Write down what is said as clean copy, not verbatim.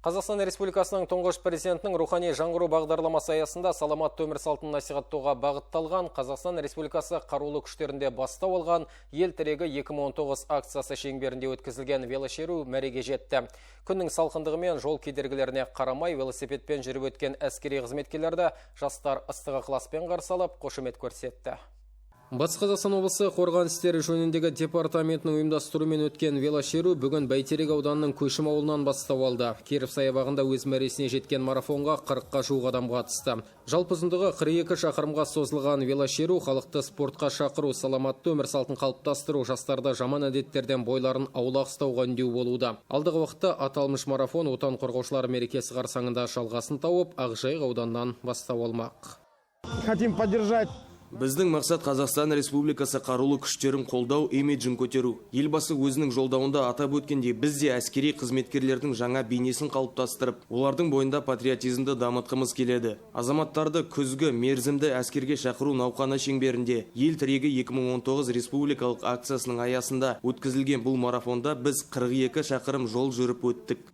Қазақстан Республикасының тұңғыш президентінің рухани жаңғыру бағдарламасы аясында саламатты өмір салтын насихаттауға бағытталған Қазақстан Республикасы қарулы күштерінде бастау алған ел тірегі 2019 акциясы шеңберінде өткізілген велошеру мәреге жетті. Күннің салқындығы мен жол кедергілеріне қарамай велосипедпен жүріп өткен әскери қызметкерлерді жастар ыстық ықыласпен қарсы алып қошемет көрсетті. Батыс Қазақстан облысы қорғаныс істері жөніндегі департаментінің ұйымдастыруымен өткен велошеру бүгін Бәйтерек ауданының Көшім ауылынан бастау алды. Киров саябағында өз мәресіне жеткен марафонға 40-қа жуық адам қатысты. Жалпы ұзындығы 42 шақырымға созылған велошеру халықты спортқа шақыру, саламатты өмір салтын қалыптастыру, жастарды жаман әдеттерден бойларын аулақ ұстауға үндеу болуда. Алдағы уақытта аталмыш марафон отан қорғаушылар мерекесі қарсаңында жалғасын тауып, Ақжайық ауданынан бастау алмақ. Хотим поддержать. Біздің мақсат Қазақстан Республикасы қарулы күштерін қолдау, имиджін көтеру. Елбасы өзінің жолдауында атап өткендей, біз де әскери қызметкерлердің жаңа бейнесін қалыптастырып, олардың бойында патриотизмді дамытқымыз келеді. Азаматтарды күзгі мерзімді әскерге шақыру науқаны шеңберінде ел тірегі 2019 республикалық акциясының аясында өткізілген бұл марафонда біз 42 шақырым жол жүріп өттік.